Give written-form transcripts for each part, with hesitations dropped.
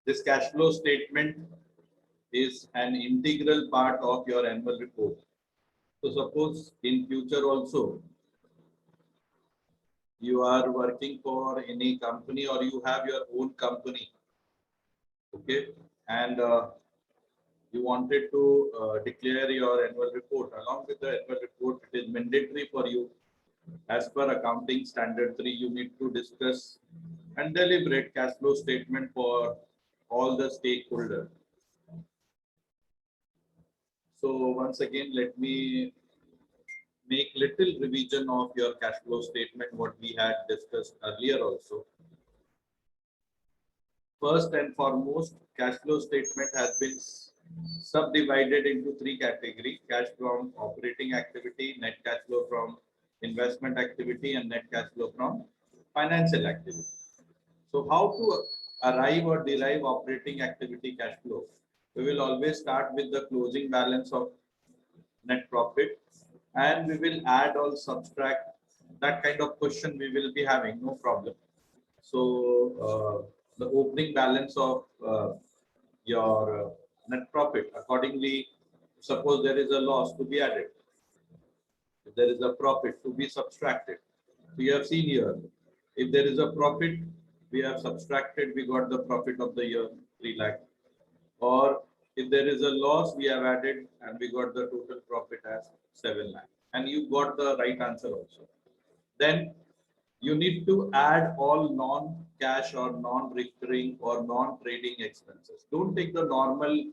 This cash flow statement is an integral part of your annual report. So suppose in future also you are working for any company or you have your own company, okay, and you wanted to declare your annual report. Along with the annual report, it is mandatory for you as per accounting standard 3, you need to discuss and deliberate cash flow statement for all the stakeholders. So once again, let me make little revision of your cash flow statement, what we had discussed earlier also. First and foremost, cash flow statement has been subdivided into 3 categories: cash from operating activity, net cash flow from investment activity, and net cash flow from financial activity. So how to arrive or derive operating activity cash flow? We will always start with the closing balance of net profit, and we will add or subtract. That kind of question we will be having, no problem. So the opening balance of your net profit, accordingly, suppose there is a loss to be added, if there is a profit to be subtracted. We have seen here, if there is a profit, we have subtracted, we got the profit of the year 3 lakh, or if there is a loss, we have added and we got the total profit as 7 lakh, and you got the right answer also. Then you need to add all non-cash or non-recurring or non-trading expenses. Don't take the normal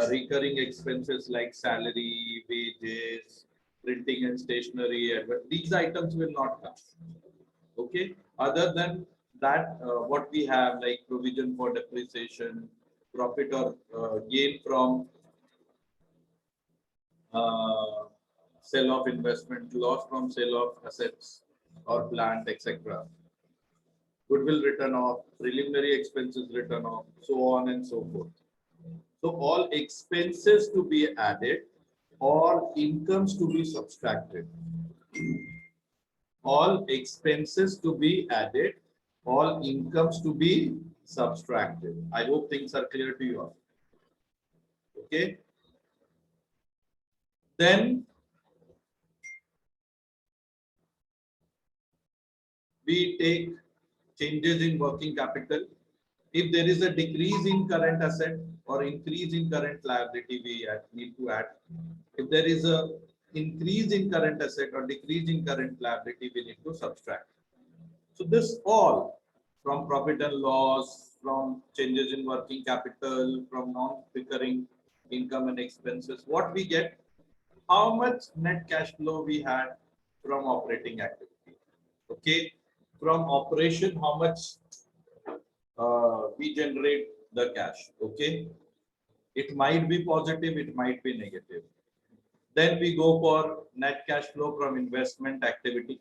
recurring expenses like salary, wages, printing and stationery, but these items will not come. Okay. Other than that, what we have like provision for depreciation, profit or gain from sale of investment, loss from sale of assets or plant, etc. Goodwill written off, preliminary expenses written off, so on and so forth. So all expenses to be added, all incomes to be subtracted. All expenses to be added, all incomes to be subtracted. I hope things are clear to you all. Okay. Then we take changes in working capital. If there is a decrease in current asset or increase in current liability, we need to add. If there is a increase in current asset or decrease in current liability, we need to subtract. So this all from profit and loss, from changes in working capital, from non-recurring income and expenses, what we get, how much net cash flow we had from operating activity. Okay, from operation, how much we generate the cash. Okay, it might be positive, it might be negative. Then we go for net cash flow from investment activity.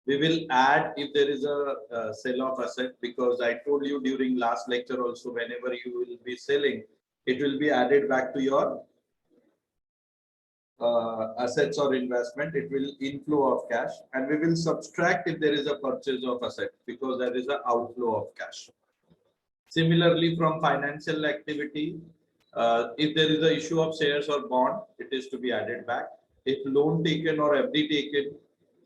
We will add if there is a sale of asset, because I told you during last lecture also, whenever you will be selling, it will be added back to your assets or investment. It will inflow of cash, and we will subtract if there is a purchase of asset, because there is an outflow of cash. Similarly, from financial activity, if there is an issue of shares or bond, it is to be added back. If loan taken or FD taken,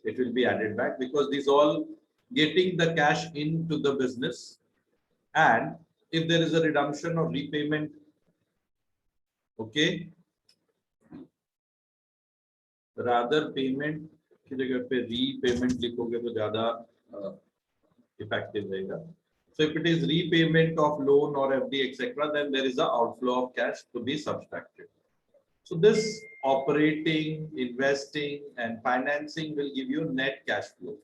it will be added back, because these all getting the cash into the business. And if there is a redemption or repayment, okay, rather payment की जगह पे repayment लिखोगे तो ज़्यादा effective रहेगा. So if it is repayment of loan or FD, etc., then there is an outflow of cash to be subtracted. So this operating, investing, and financing will give you net cash flow.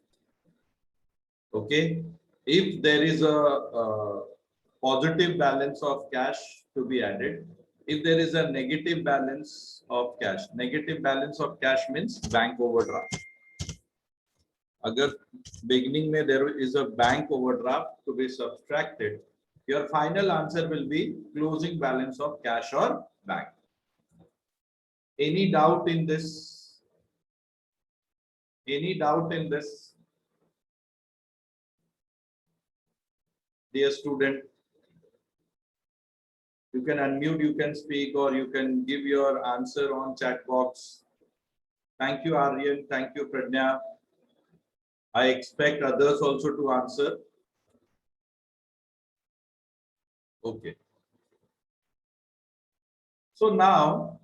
Okay. If there is a positive balance of cash to be added, if there is a negative balance of cash means bank overdraft. Agar beginning mein there is a bank overdraft to be subtracted, your final answer will be closing balance of cash or bank. Any doubt in this? Any doubt in this? Dear student, You can unmute, you can speak, or you can give your answer on chat box. Thank you, Aryan. Thank you, Pradnya. I expect others also to answer. Okay. So now,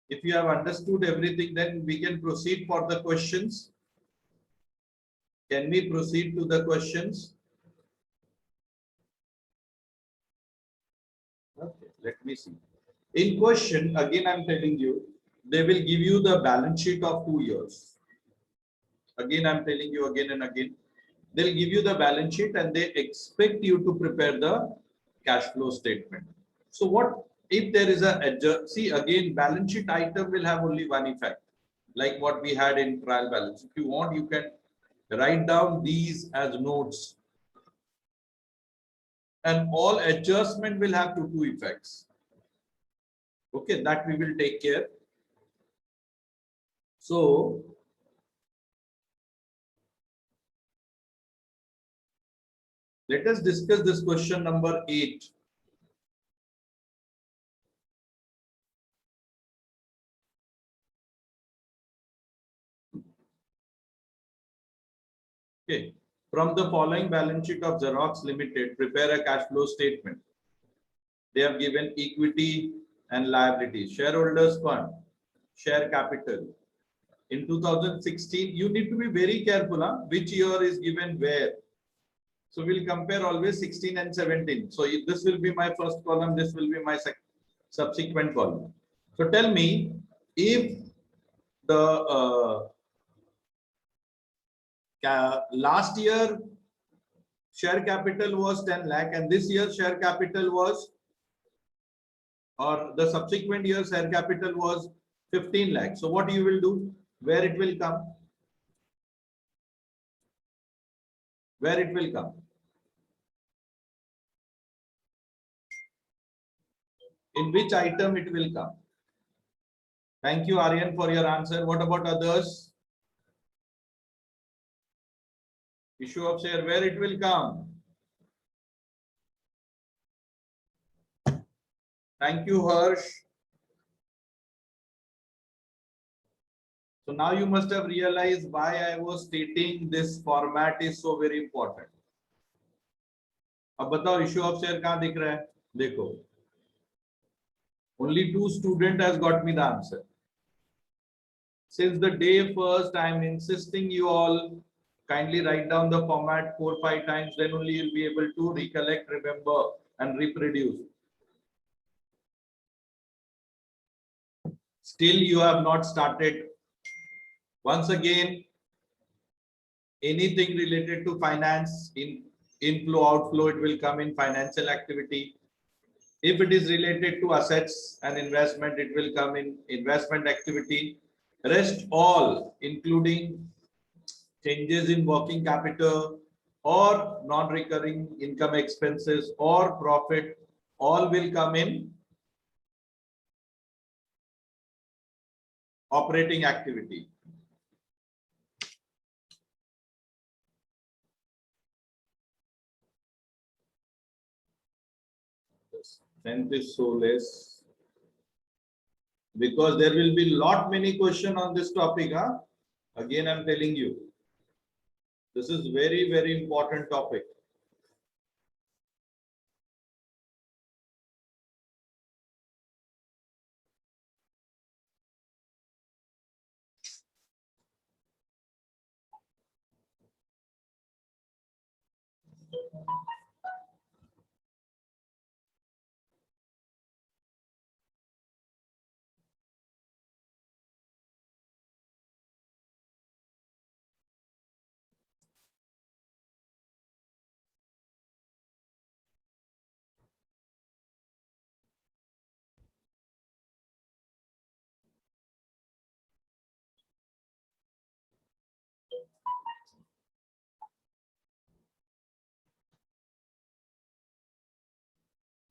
if you have understood everything, then we can proceed for the questions. Can we proceed to the questions? Okay, let me see. In question, again, I'm telling you, they will give you the balance sheet of 2 years. Again, I'm telling you again and again, they'll give you the balance sheet and they expect you to prepare the cash flow statement. So what if there is a adjust? See, again, balance sheet item will have only one effect, like what we had in trial balance. If you want, you can write down these as notes, and all adjustment will have two effects. Okay, that we will take care. So let us discuss this question number 8. Okay. From the following balance sheet of Xerox Limited, prepare a cash flow statement. They have given equity and liability, shareholders fund, share capital. In 2016, you need to be very careful, which year is given where. So we'll compare always 16 and 17. So this will be my first column, this will be my subsequent column. So tell me, if the last year share capital was 10 lakh and this year share capital was, or the subsequent year share capital was 15 lakh. So what you will do? Where it will come? Where it will come? In which item it will come? Thank you, Aryan, for your answer. What about others? Issue of share, where it will come? Thank you, Harsh. So now you must have realized why I was stating this format is so very important. अब बताओ issue of share कहाँ दिख रहा है? देखो. Only 2 students has got me the answer. Since the day first, I am insisting you all kindly write down the format 4-5 times, then only you'll be able to recollect, remember, and reproduce. Still, you have not started. Once again, anything related to finance, inflow, outflow, it will come in financial activity. If it is related to assets and investment, it will come in investment activity. Rest all, including changes in working capital or non-recurring income expenses or profit, all will come in operating activity. Strength is so less because there will be many questions on this topic. Again, I'm telling you, this is very, very important topic.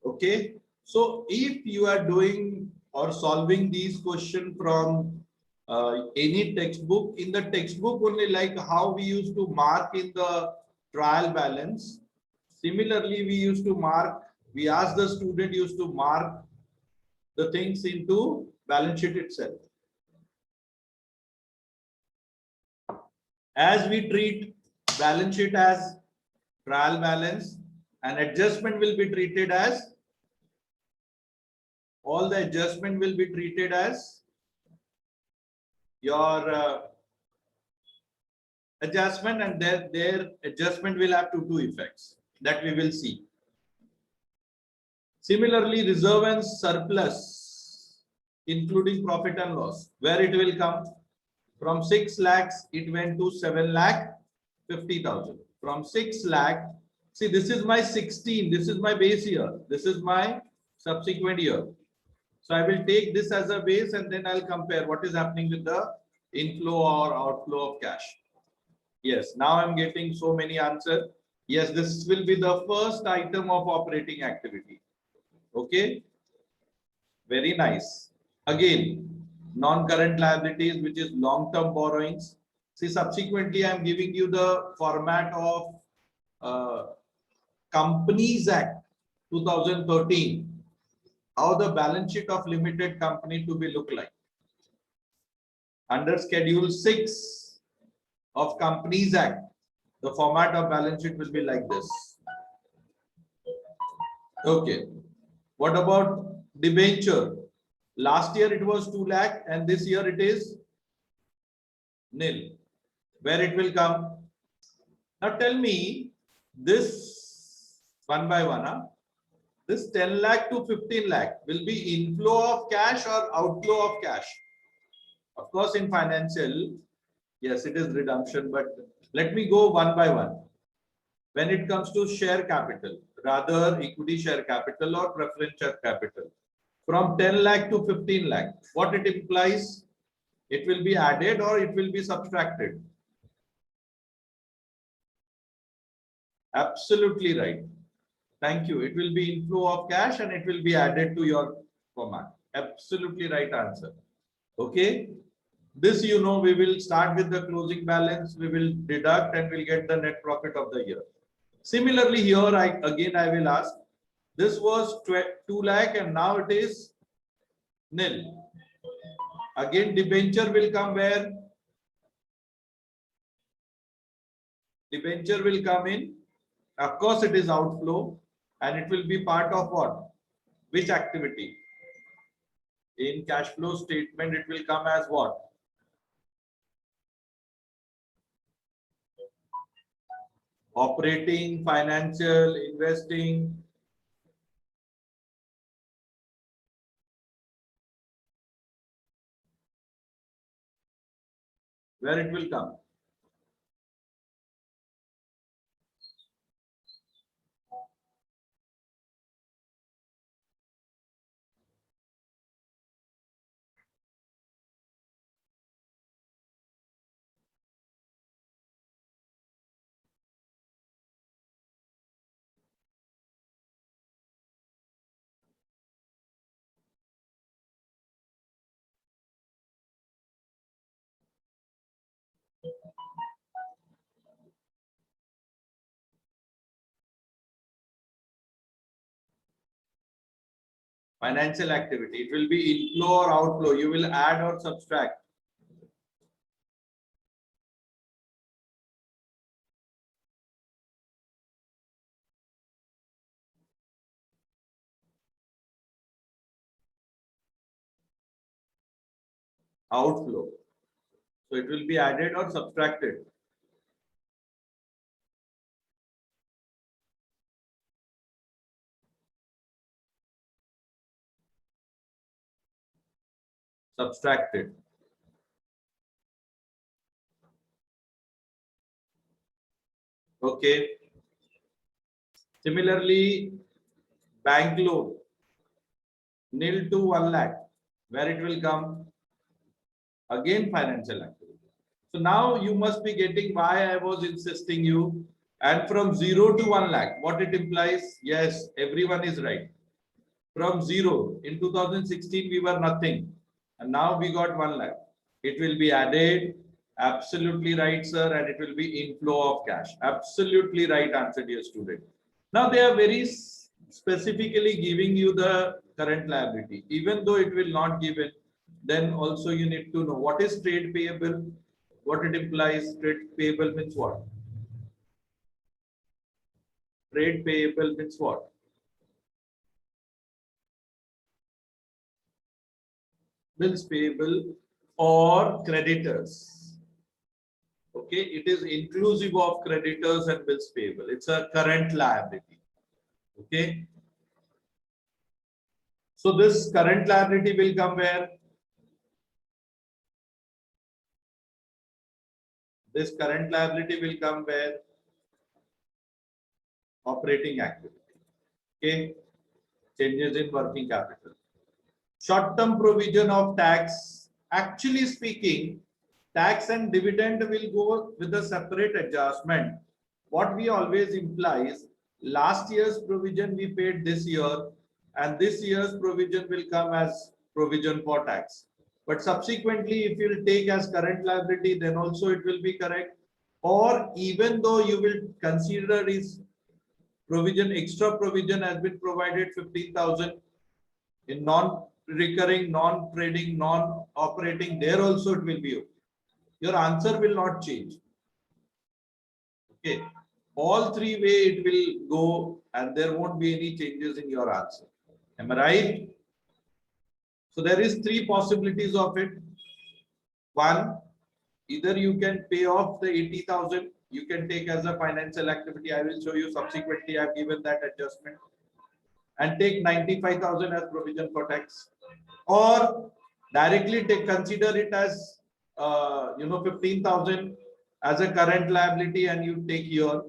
Okay, so if you are doing or solving these questions from any textbook, in the textbook only, like how we used to mark in the trial balance, Similarly, we asked the student used to mark the things into balance sheet itself. As we treat balance sheet as trial balance, and adjustment will be treated as, all the adjustment will be treated as your adjustment, and their adjustment will have two effects that we will see. Similarly, reserve and surplus, including profit and loss, where it will come from 6 lakhs, it went to 7 lakh 50,000. From 6 lakh, see, this is my 16, this is my base year, this is my subsequent year. So I will take this as a base and then I'll compare what is happening with the inflow or outflow of cash. Yes, now I'm getting so many answers. Yes, this will be the first item of operating activity. Okay, very nice. Again, non-current liabilities, which is long-term borrowings. See, subsequently, I'm giving you the format of Companies Act 2013. How the balance sheet of limited company to be look like. Under Schedule 6 of Companies Act, the format of balance sheet will be like this. Okay. What about debenture? Last year it was 2 lakh and this year it is nil. Where it will come? Now tell me this one by one. This 10 lakh to 15 lakh will be inflow of cash or outflow of cash? Of course, in financial, yes, it is redemption, but let me go one by one. When it comes to share capital, rather equity share capital or preference share capital, from 10 lakh to 15 lakh, what it implies? It will be added or it will be subtracted? Absolutely right. Thank you. It will be inflow of cash and it will be added to your format. Absolutely right answer. Okay. This, you know, we will start with the closing balance. We will deduct and we'll get the net profit of the year. Similarly, here I will ask. This was 2 lakh and now it is nil. Again, debenture will come where? Debenture will come in. Of course, it is outflow and it will be part of what? Which activity? In cash flow statement, it will come as what? Operating, financial, investing. Where it will come? Financial activity. It will be inflow or outflow. You will add or subtract. Outflow. So it will be added or subtracted. Subtracted. Okay. Similarly, bank loan, nil to 1 lakh, where it will come? Again, financial activity. So now you must be getting why I was insisting you. And from 0 to 1 lakh, what it implies? Yes, everyone is right. From 0, in 2016, we were nothing. And now we got 1 lakh. It will be added. Absolutely right, sir. And it will be inflow of cash. Absolutely right answer, dear student. Now they are very specifically giving you the current liability. Even though it will not give it, then also you need to know what is trade payable, what it implies. Trade payable means what? Trade payable means what? Bills payable or creditors. Okay, it is inclusive of creditors and bills payable. It's a current liability. Okay. So this current liability will come where? This current liability will come where? Operating activity. Okay. Changes in working capital. Short-term provision of tax. Actually speaking, tax and dividend will go with a separate adjustment. What we always implies, last year's provision we paid this year, and this year's provision will come as provision for tax. But subsequently, if you will take as current liability, then also it will be correct. Or even though you will consider is provision, extra provision has been provided 15,000 in non-recurring, non-trading, non-operating, there also it will be okay. Your answer will not change. Okay. All three way it will go and there won't be any changes in your answer. Am I right? So there is three possibilities of it. One, either you can pay off the 80,000, you can take as a financial activity. I will show you subsequently. I've given that adjustment, and take 95,000 as provision for tax, or directly consider it as 15,000 as a current liability, and you take your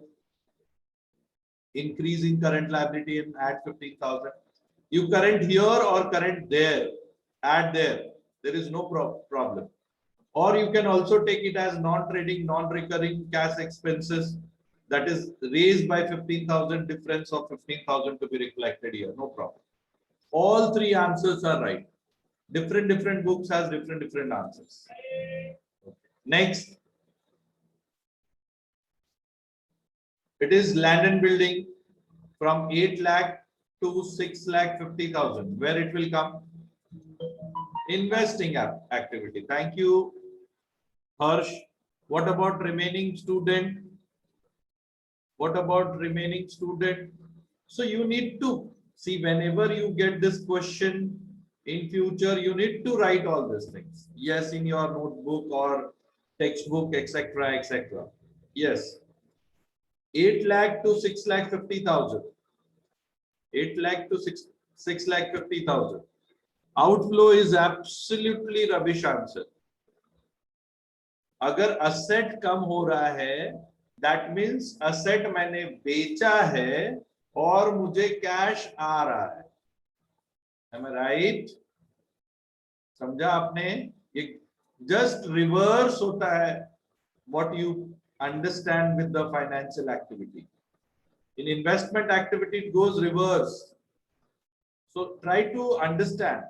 increase in current liability and add 15,000. You current here or current there, add there. There is no problem. Or you can also take it as non-trading, non-recurring cash expenses, that is raised by 15,000, difference of 15,000 to be reflected here. No problem. All three answers are right. Different books has different answers. Next, it is land and building from 8 lakh to 6 lakh 50,000. Where it will come? Investing activity. Thank you, Harsh. What about remaining student? What about remaining student? So you need to see, whenever you get this question in future, you need to write all these things. Yes, in your notebook or textbook, etc., etc. Yes. 8 lakh to 6 lakh 50,000. 8 lakh to 6 lakh 50,000. Outflow is absolutely rubbish answer. अगर asset कम हो रहा है, that means asset मैंने बेचा है और मुझे cash आ रहा है. Am I right? समझा आपने? ये just reverse होता है what you understand with the financial activity. In investment activity, it goes reverse. So try to understand.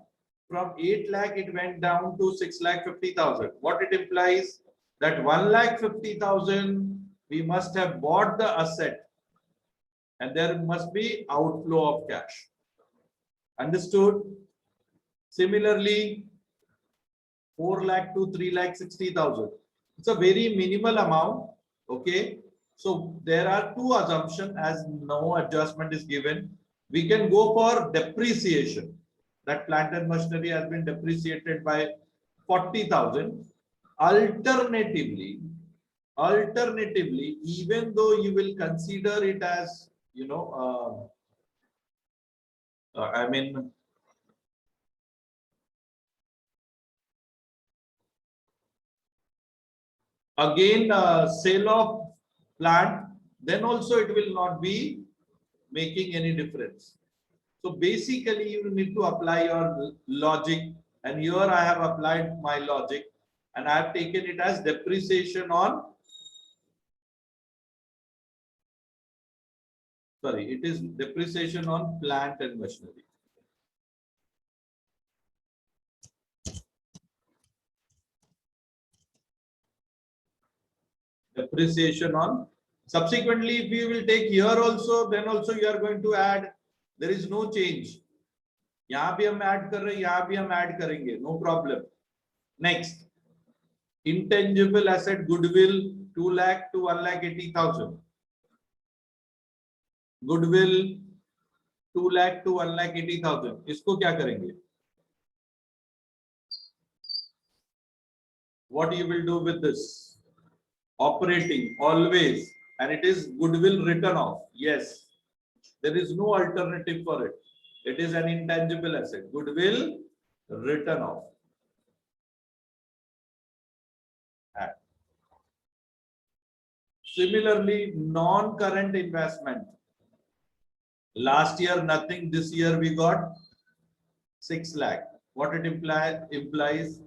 From 8 lakh, it went down to 6 lakh 50,000. What it implies? That 1 lakh 50,000, we must have bought the asset, and there must be outflow of cash. Understood? Similarly, 4 lakh to 3 lakh 60,000. It's a very minimal amount. Okay. So there are two assumptions as no adjustment is given. We can go for depreciation. That plant and machinery has been depreciated by 40,000. Alternatively, even though you will consider it as, again, sale of plant, then also it will not be making any difference. So basically, you need to apply your logic, and here I have applied my logic, and I have taken it as depreciation on, sorry, it is depreciation on plant and machinery. Depreciation on Subsequently, if you will take here also, then also you are going to add. There is no change. यहाँ भी हम add कर रहे हैं, यहाँ भी हम add करेंगे, no problem. Next, intangible asset goodwill 2 lakh to 1,80,000. Goodwill 2 lakh to 1,80,000. इसको क्या करेंगे? What you will do with this? Operating always, and it is goodwill written off. Yes, there is no alternative for it. It is an intangible asset. Goodwill written off. Similarly, non-current investment. Last year nothing. This year we got 6 lakh. What it implies?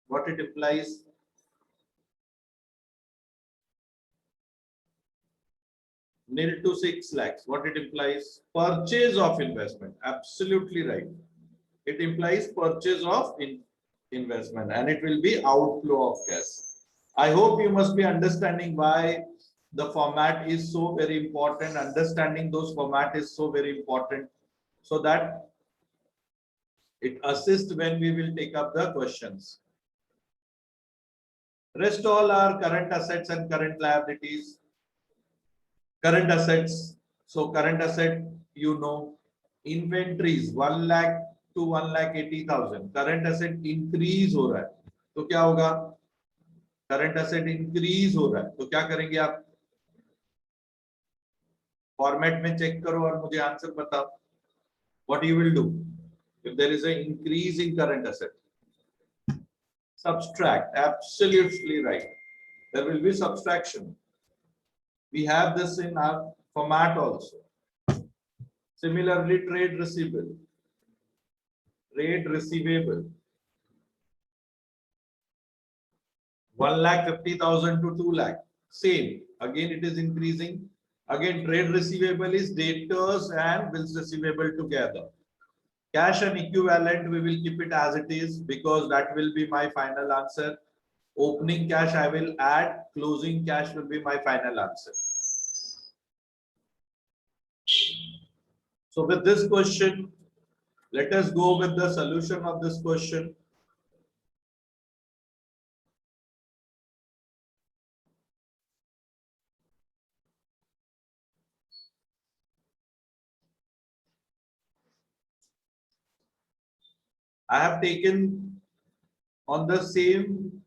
What it implies? Nil to 6 lakhs. What it implies? Purchase of investment. Absolutely right. It implies purchase of investment, and it will be outflow of cash. I hope you must be understanding why the format is so very important. Understanding those format is so very important, so that it assists when we will take up the questions. Rest all are current assets and current liabilities. Current assets. So current asset, you know, inventories 1 lakh to 1,80,000. Current asset increase हो रहा है, तो क्या होगा? Current asset increase हो रहा है, तो क्या करेंगे आप? फॉर्मेट में चेक करो और मुझे आंसर बताओ. What you will do if there is an increase in current asset? Subtract. Absolutely right. There will be subtraction. We have this in our format also. Similarly, trade receivable. Trade receivable 1,50,000 to 2 lakh. Same. Again, it is increasing. Again, trade receivable is debtors and bills receivable together. Cash and equivalent, we will keep it as it is because that will be my final answer. Opening cash I will add, closing cash will be my final answer. So with this question, let us go with the solution of this question. I have taken on the same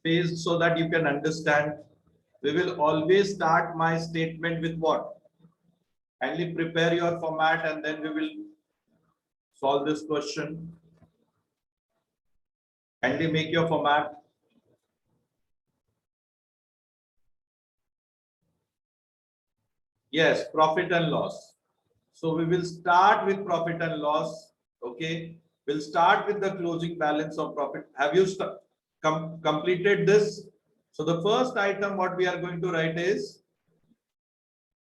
page so that you can understand. We will always start my statement with what? Kindly prepare your format and then we will solve this question. Kindly make your format. Yes, profit and loss. So we will start with profit and loss. Okay. We'll start with the closing balance of profit. Have you completed this? So the first item what we are going to write is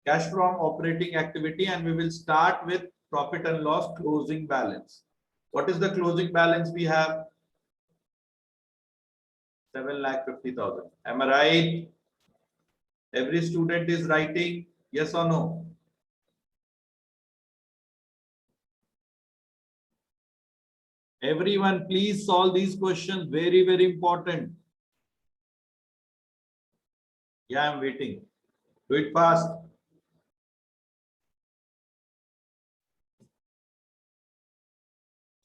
cash from operating activity, and we will start with profit and loss closing balance. What is the closing balance we have? 7,50,000. Am I right? Every student is writing, yes or no? Everyone, please solve these questions. Very, very important. Yeah, I'm waiting. Do it fast.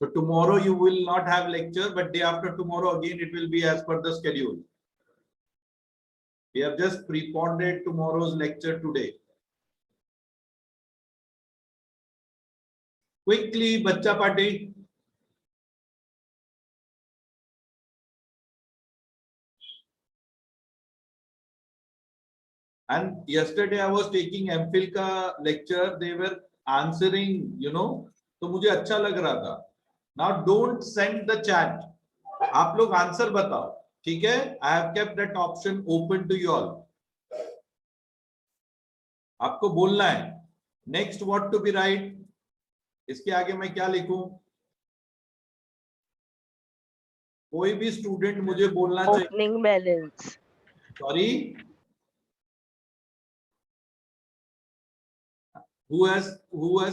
So tomorrow you will not have lecture, but day after tomorrow again it will be as per the schedule. We have just preponed tomorrow's lecture today. Quickly, Bacha Party. And yesterday I was taking MPhil ka lecture. They were answering, you know, तो मुझे अच्छा लग रहा था. Now don't send the chat. आप लोग answer बताओ, ठीक है? I have kept that option open to you all. आपको बोलना है. Next, what to be right? इसके आगे मैं क्या लिखूं? कोई भी स्टूडेंट मुझे बोलना चाहिए. Opening balance. Sorry. Who has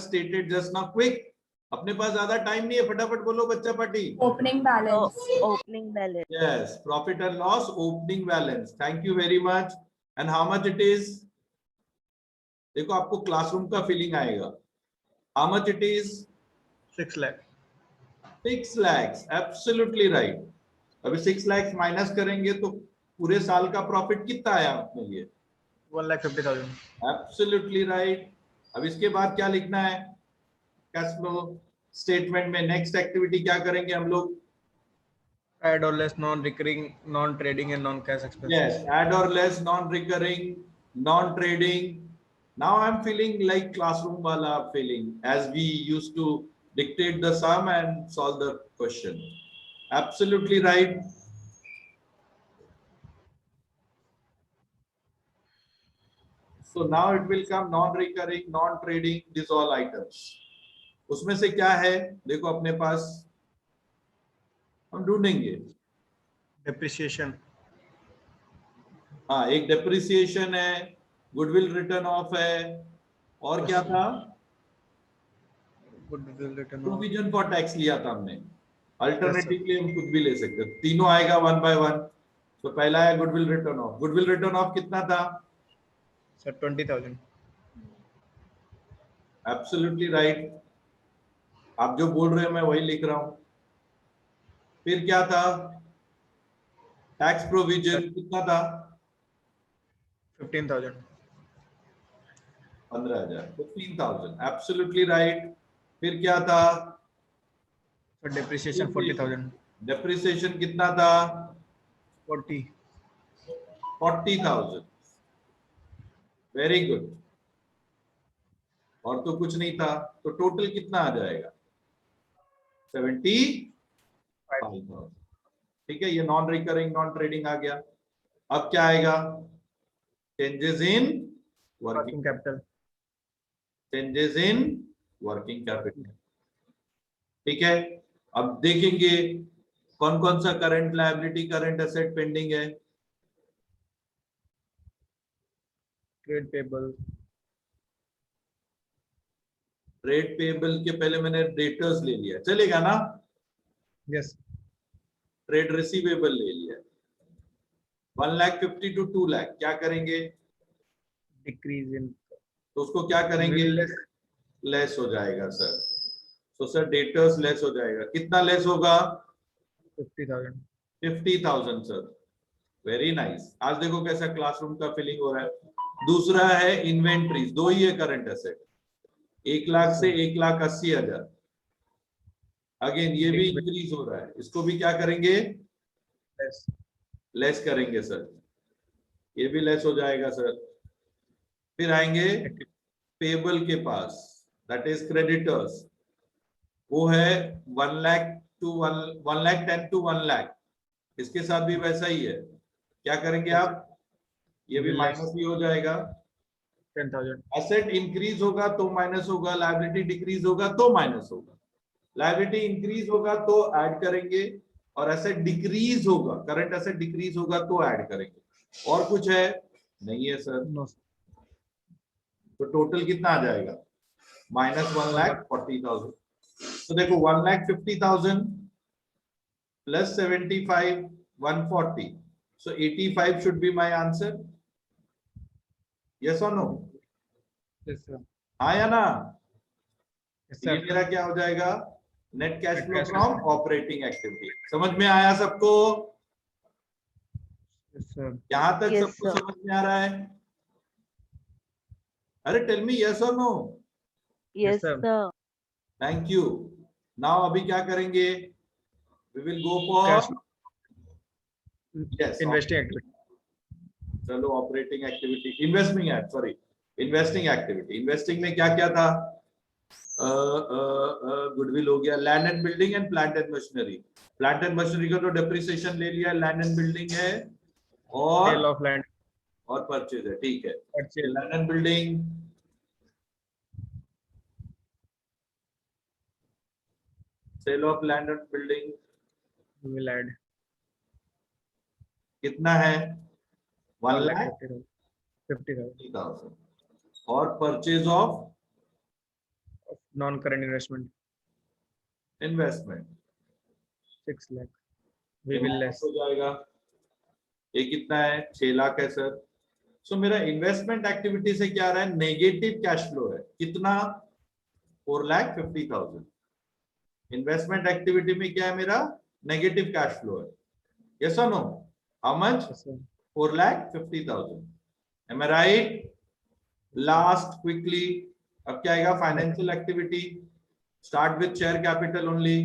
stated just now? Quick. अपने पास ज्यादा टाइम नहीं है, फटाफट बोलो बच्चा party. Opening balance. Opening balance. Yes, profit and loss opening balance. Thank you very much. And how much it is? देखो आपको क्लासरूम का फीलिंग आएगा. How much it is? 6 lakh. 6 lakhs. Absolutely right. अभी 6 lakhs माइनस करेंगे तो पूरे साल का प्रॉफिट कितना आया अपने लिए? 1,50,000. Absolutely right. अब इसके बाद क्या लिखना है? कैश फ्लो स्टेटमेंट में नेक्स्ट एक्टिविटी क्या करेंगे हम लोग? Add or less non-recurring, non-trading and non-cash expenses. Yes, add or less non-recurring, non-trading. Now I'm feeling like classroom wala feeling as we used to dictate the sum and solve the question. Absolutely right. So now it will come non-recurring, non-trading, these all items. उसमें से क्या है? देखो अपने पास हम ढूंढेंगे. Depreciation. हाँ, एक डेप्रिसिएशन है, गुडविल रिटर्न ऑफ है, और क्या था? Goodwill written off. Provision for tax लिया था हमने. अल्टरनेटिवली हम कुछ भी ले सकते हैं. तीनों आएगा वन बाय वन. तो पहला है goodwill return of. Goodwill return of कितना था? Sir, 20,000. Absolutely right. आप जो बोल रहे हो मैं वही लिख रहा हूं. फिर क्या था? टैक्स प्रोविजन कितना था? 15,000. 15,000. 15,000. Absolutely right. फिर क्या था? Sir, depreciation 40,000. डेप्रिसिएशन कितना था? 40. 40,000. Very good. और तो कुछ नहीं था, तो टोटल कितना आ जाएगा? 75,000. ठीक है, ये नॉन रिकरिंग नॉन ट्रेडिंग आ गया. अब क्या आएगा? Changes in Working capital. Changes in working capital. ठीक है, अब देखेंगे कौन कौन सा current liability current asset pending है. Trade payable. ट्रेड पेबल के पहले मैंने डेटर्स ले लिया, चलेगा ना? Yes. ट्रेड रिसीवेबल ले लिया. 1,50,000 to 2 लाख क्या करेंगे? Decrease in. तो उसको क्या करेंगे? Less. लेस हो जाएगा सर. तो सर डेटर्स लेस हो जाएगा. कितना लेस होगा? 50,000. 50,000 सर. Very nice. आज देखो कैसा क्लासरूम का फीलिंग हो रहा है. दूसरा है इन्वेंट्रीज. दो ही है करंट एसेट. 1,00,000 से 1,80,000. अगेन ये भी इंक्रीज हो रहा है. इसको भी क्या करेंगे? Less. लेस करेंगे सर. ये भी लेस हो जाएगा सर. फिर आएंगे पेबल के पास, दैट इज क्रेडिटर्स. वो है 1,00,000 to 1,10,000 to 1,00,000. इसके साथ भी वैसा ही है. क्या करेंगे आप? ये भी माइनस ही हो जाएगा. 10,000. एसेट इंक्रीज होगा तो माइनस होगा, लायबिलिटी डिक्रीज होगा तो माइनस होगा. लायबिलिटी इंक्रीज होगा तो ऐड करेंगे, और एसेट डिक्रीज होगा, करंट एसेट डिक्रीज होगा तो ऐड करेंगे. और कुछ है? नहीं है सर. No. तो टोटल कितना आ जाएगा? -1,40,000. तो देखो 1,50,000 plus 75 140. So 85 should be my answer. Yes or no? Yes, sir. हाँ या ना? Yes, ये sir. मेरा क्या हो जाएगा? Net cash Net flow cash from flow. Operating activity. समझ में आया सबको? Yes, sir. यहाँ तक Yes, सबको sir. समझ में आ रहा है? अरे टेल मी यस और no. Yes, sir. sir. Thank you. Now अभी क्या करेंगे? We will go for Cash. yes Investing activity. चलो ऑपरेटिंग एक्टिविटी. इन्वेस्टिंग है, सॉरी, इन्वेस्टिंग एक्टिविटी. इन्वेस्टिंग में क्या क्या था? गुडविल हो गया. Land and building and plant and machinery. Plant and machinery का तो डेप्रिसिएशन ले लिया. लैंड एंड बिल्डिंग है Sale और of land. परचेज है. ठीक है. Purchase. Land and building sale of land and building We will add. कितना है? 1 lakh 50,000 or purchase of non-current investment investment 6 lakh. We will less. हो जाएगा। ये कितना है? 6 लाख है सर। सो मेरा इन्वेस्टमेंट एक्टिविटी से क्या आ रहा है? नेगेटिव कैश फ्लो है। कितना? 4,50,000। इन्वेस्टमेंट एक्टिविटी में क्या है मेरा? नेगेटिव कैश फ्लो है। यस और no? How much? Yes, sir. 4,50,000। Am I right? Last quickly, अब क्या आएगा? Financial activity. Start with share capital only.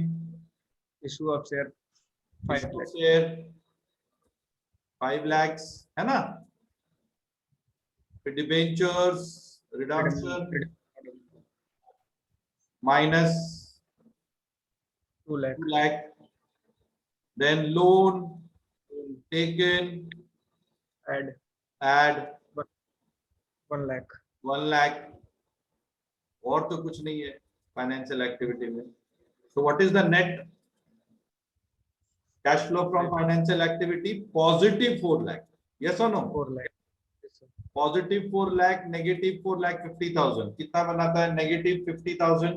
Issue of share 5 lakh. Share 5 lakhs है ना? फिर debentures redemption minus 2 lakh. 2 lakh, then loan taken, Add add 1 lakh. 1 lakh, और तो कुछ नहीं है फाइनेंशियल एक्टिविटी में। So what is the net cash flow from financial activity? Positive 4 lakh. Yes or no? 4 lakh. Yes, sir. Positive 4 lakh, negative 4,50,000 कितना बनाता है? Negative 50,000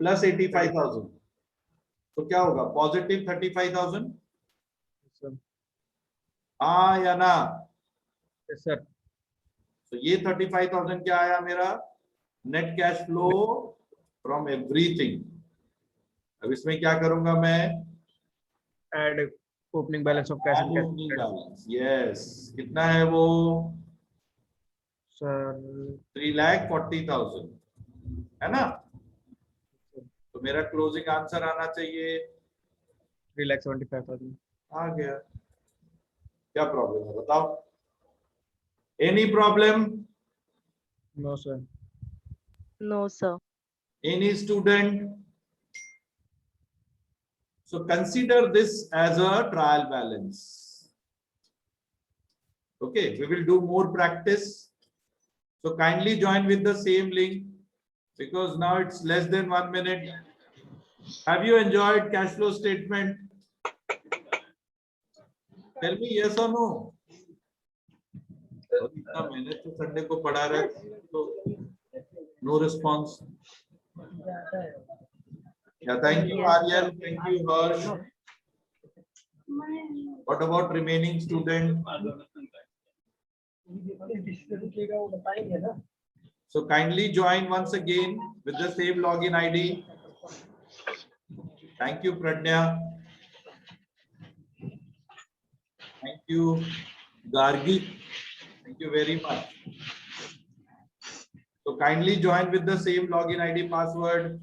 plus 85,000, तो क्या होगा? Positive 35,000। Yes, sir. हाँ या ना? Yes, sir. तो ये 35,000 क्या आया मेरा? Net cash flow from everything. अब इसमें क्या करूंगा मैं? Add opening balance of cash and cash. Opening balance. Yes, कितना है वो? Sir, 3,40,000 है ना? तो मेरा क्लोजिंग आंसर आना चाहिए। 3,75,000. आ गया। क्या प्रॉब्लम है बताओ? Any problem? No, sir. No, sir. Any student? So consider this as a trial balance. Okay, we will do more practice. So kindly join with the same link because now it's less than 1 minute. Have you enjoyed cash flow statement? Tell me yes or no. इतना मेहनत से Sunday को पढ़ा रहा है तो no response. Yeah, thank you Aryan, thank you Harsh. What about remaining student? So kindly join once again with the same login ID. Thank you Pradnya. Thank you Gargi. Thank you very much. So kindly join with the same login ID password.